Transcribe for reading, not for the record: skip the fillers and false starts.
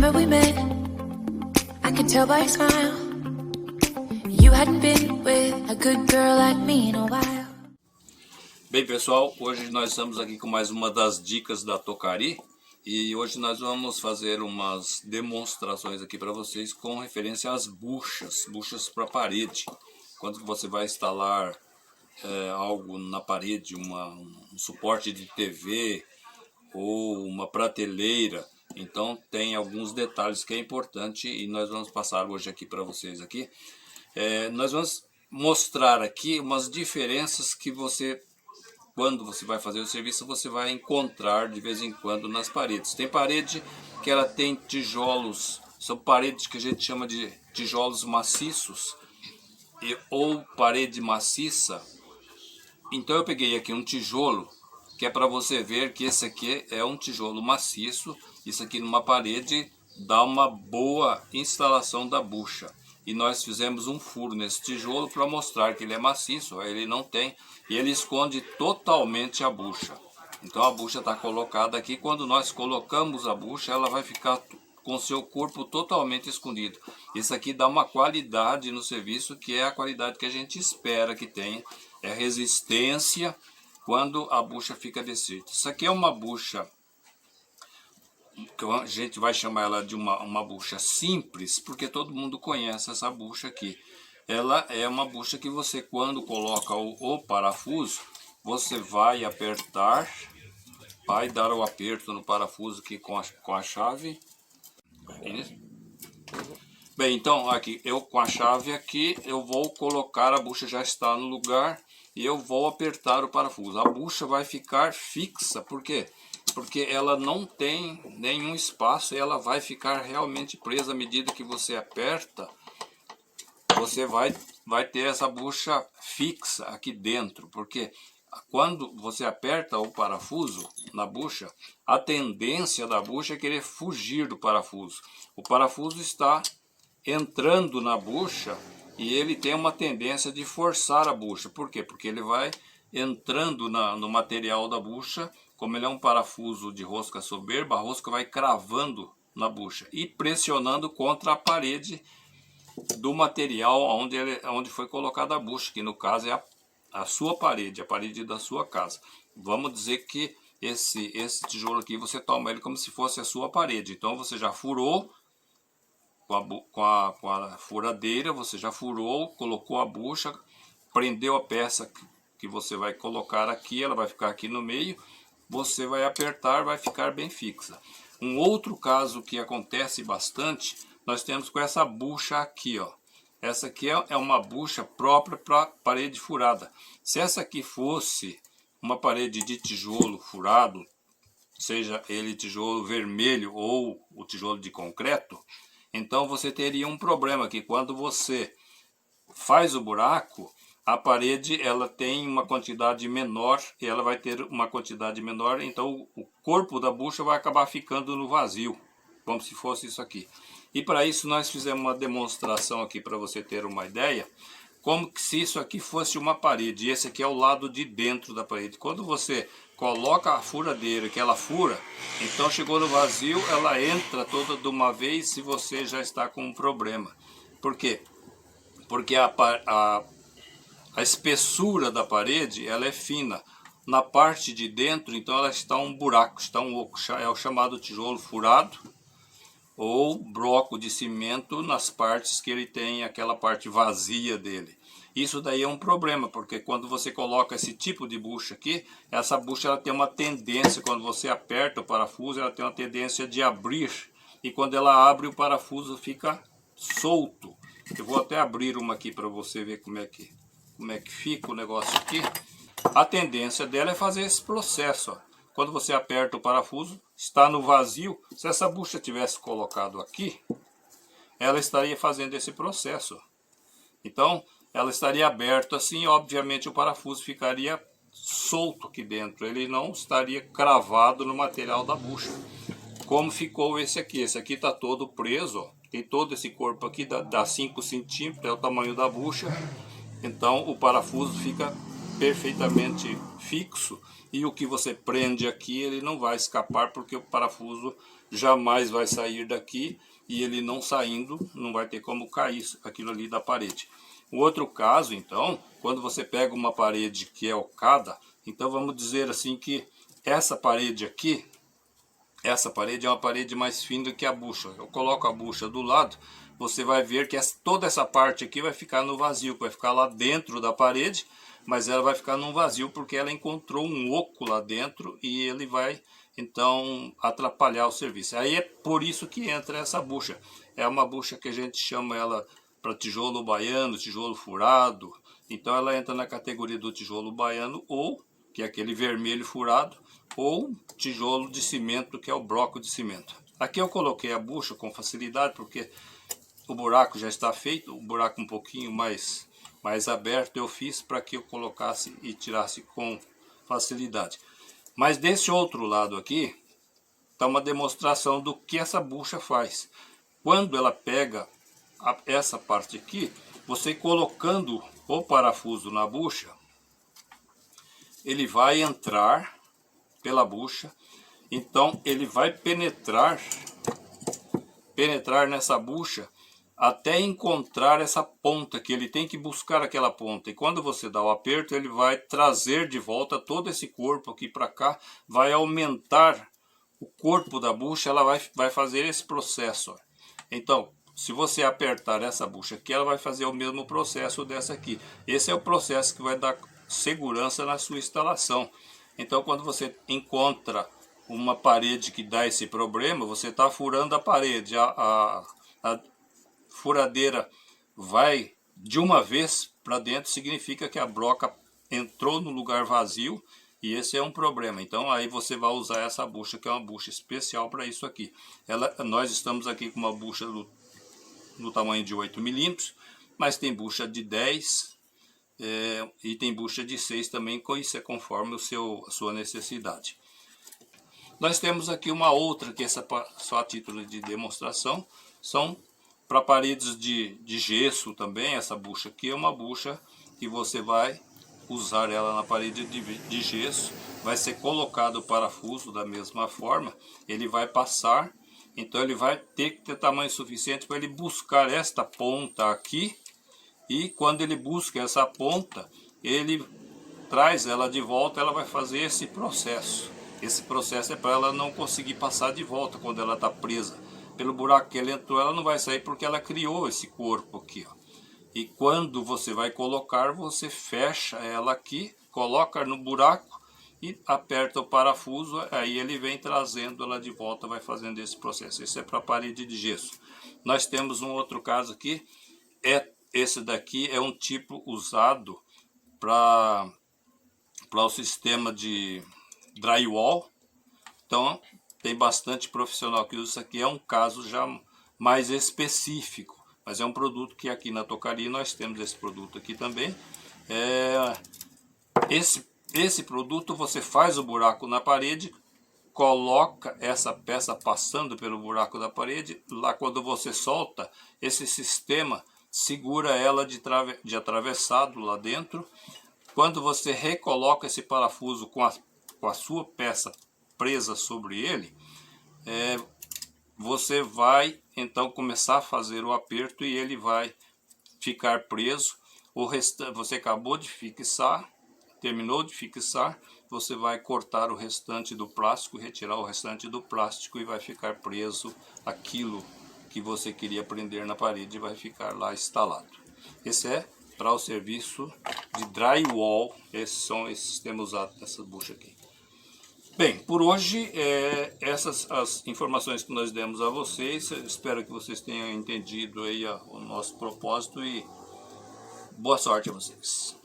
summer we met, I could tell by your smile. You hadn't been with a good girl like me in a while. Bem pessoal, hoje nós estamos aqui com mais uma das dicas da Tocari. E hoje nós vamos fazer umas demonstrações aqui para vocês com referência às buchas para parede. Quando você vai instalar algo na parede, um suporte de TV ou uma prateleira, então tem alguns detalhes que é importante e nós vamos passar hoje aqui para vocês aqui. Nós vamos mostrar aqui umas diferenças que quando você vai fazer o serviço, você vai encontrar de vez em quando nas paredes. Tem parede que ela tem tijolos, são paredes que a gente chama de tijolos maciços ou parede maciça. Então eu peguei aqui um tijolo, que é para você ver que esse aqui é um tijolo maciço. Isso aqui numa parede dá uma boa instalação da bucha. E nós fizemos um furo nesse tijolo para mostrar que ele é maciço, ele não tem, e ele esconde totalmente a bucha. Então a bucha está colocada aqui, quando nós colocamos a bucha, ela vai ficar com seu corpo totalmente escondido. Isso aqui dá uma qualidade no serviço, que é a qualidade que a gente espera que tenha, é resistência quando a bucha fica desse jeito. Isso aqui é uma bucha que a gente vai chamar ela de uma bucha simples, porque todo mundo conhece essa bucha aqui. Ela é uma bucha que você, quando coloca o parafuso, você vai apertar, vai dar o aperto no parafuso aqui com a chave. Bem, então aqui eu com a chave aqui eu vou colocar, a bucha já está no lugar e eu vou apertar o parafuso. A bucha vai ficar fixa, por quê? Porque ela não tem nenhum espaço e ela vai ficar realmente presa. À medida que você aperta, você vai ter essa bucha fixa aqui dentro, porque quando você aperta o parafuso na bucha, a tendência da bucha é querer fugir do parafuso. O parafuso está entrando na bucha e ele tem uma tendência de forçar a bucha. Por quê? Porque ele vai entrando no material da bucha. Como ele é um parafuso de rosca soberba, a rosca vai cravando na bucha e pressionando contra a parede do material onde foi colocada a bucha, que no caso é a sua parede, a parede da sua casa. Vamos dizer que esse tijolo aqui, você toma ele como se fosse a sua parede. Então você já furou com a furadeira, você já furou, colocou a bucha, prendeu a peça que você vai colocar aqui, ela vai ficar aqui no meio. Você vai apertar, vai ficar bem fixa. Um outro caso que acontece bastante, nós temos com essa bucha aqui, ó. Essa aqui é uma bucha própria para parede furada. Se essa aqui fosse uma parede de tijolo furado, seja ele tijolo vermelho ou o tijolo de concreto, então você teria um problema que quando você faz o buraco, a parede ela tem uma quantidade menor e ela vai ter uma quantidade menor, então o corpo da bucha vai acabar ficando no vazio, como se fosse isso aqui. E para isso nós fizemos uma demonstração aqui para você ter uma ideia, como que se isso aqui fosse uma parede, e esse aqui é o lado de dentro da parede. Quando você coloca a furadeira, que ela fura, então chegou no vazio, ela entra toda de uma vez se você já está com um problema. Por quê? Porque a espessura da parede ela é fina. Na parte de dentro, então, ela está um buraco, está um oco. É o chamado tijolo furado ou bloco de cimento nas partes que ele tem aquela parte vazia dele. Isso daí é um problema, porque quando você coloca esse tipo de bucha aqui, essa bucha ela tem uma tendência, quando você aperta o parafuso, ela tem uma tendência de abrir. E quando ela abre, o parafuso fica solto. Eu vou até abrir uma aqui para você ver como é que fica o negócio aqui. A tendência dela é fazer esse processo, ó. Quando você aperta o parafuso, está no vazio. Se essa bucha tivesse colocado aqui, ela estaria fazendo esse processo. Então, ela estaria aberta assim, obviamente o parafuso ficaria solto aqui dentro. Ele não estaria cravado no material da bucha. Como ficou esse aqui? Esse aqui está todo preso, ó. Tem todo esse corpo aqui, dá 5 centímetros, é o tamanho da bucha. Então o parafuso fica perfeitamente fixo, e o que você prende aqui ele não vai escapar, porque o parafuso jamais vai sair daqui, e ele não saindo não vai ter como cair aquilo ali da parede. O outro caso, então, quando você pega uma parede que é ocada, então vamos dizer assim que essa parede aqui, essa parede é uma parede mais fina que a bucha. Eu coloco a bucha do lado, você vai ver que toda essa parte aqui vai ficar no vazio, vai ficar lá dentro da parede, mas ela vai ficar num vazio porque ela encontrou um oco lá dentro e ele vai então atrapalhar o serviço. Aí é por isso que entra essa bucha. É uma bucha que a gente chama ela para tijolo baiano, tijolo furado. Então ela entra na categoria do tijolo baiano, ou que é aquele vermelho furado, ou tijolo de cimento, que é o bloco de cimento. Aqui eu coloquei a bucha com facilidade porque o buraco já está feito, o buraco um pouquinho mais aberto eu fiz para que eu colocasse e tirasse com facilidade. Mas desse outro lado aqui está uma demonstração do que essa bucha faz. Quando ela pega essa parte aqui, você colocando o parafuso na bucha, ele vai entrar pela bucha, então ele vai penetrar nessa bucha até encontrar essa ponta, que ele tem que buscar aquela ponta, e quando você dá o aperto ele vai trazer de volta todo esse corpo aqui para cá, vai aumentar o corpo da bucha, ela vai fazer esse processo. Então, se você apertar essa bucha aqui, ela vai fazer o mesmo processo dessa aqui. Esse é o processo que vai dar segurança na sua instalação. Então, quando você encontra uma parede que dá esse problema, você está furando a parede, a furadeira vai de uma vez para dentro, significa que a broca entrou no lugar vazio, e esse é um problema. Então aí você vai usar essa bucha, que é uma bucha especial para isso aqui. Nós estamos aqui com uma bucha no tamanho de 8 milímetros, mas tem bucha de 10 e tem bucha de 6 também, isso é conforme a sua necessidade. Nós temos aqui uma outra, que essa só a título de demonstração, são para paredes de gesso também. Essa bucha aqui é uma bucha que você vai usar ela na parede de gesso, vai ser colocado o parafuso da mesma forma, ele vai passar, então ele vai ter que ter tamanho suficiente para ele buscar esta ponta aqui, e quando ele busca essa ponta, ele traz ela de volta, ela vai fazer esse processo. Esse processo é para ela não conseguir passar de volta quando ela está presa. Pelo buraco que ela entrou, ela não vai sair porque ela criou esse corpo aqui, ó. E quando você vai colocar, você fecha ela aqui, coloca no buraco e aperta o parafuso, aí ele vem trazendo ela de volta, vai fazendo esse processo. Esse é para a parede de gesso. Nós temos um outro caso aqui, esse daqui é um tipo usado para o sistema de drywall. Então tem bastante profissional que usa isso aqui, é um caso já mais específico, mas é um produto que aqui na Tocaria nós temos esse produto aqui também. Esse produto você faz o buraco na parede, coloca essa peça passando pelo buraco da parede, lá quando você solta, esse sistema segura ela de atravessado lá dentro. Quando você recoloca esse parafuso com a sua peça presa sobre ele, você vai então começar a fazer o aperto e ele vai ficar preso. O restante você acabou de fixar, terminou de fixar, você vai cortar o restante do plástico, retirar o restante do plástico, e vai ficar preso aquilo que você queria prender na parede, e vai ficar lá instalado. Esse é para o serviço de drywall. Esses são esses sistemas usados nessa bucha aqui. Bem, por hoje essas as informações que nós demos a vocês. Eu espero que vocês tenham entendido aí o nosso propósito, e boa sorte a vocês.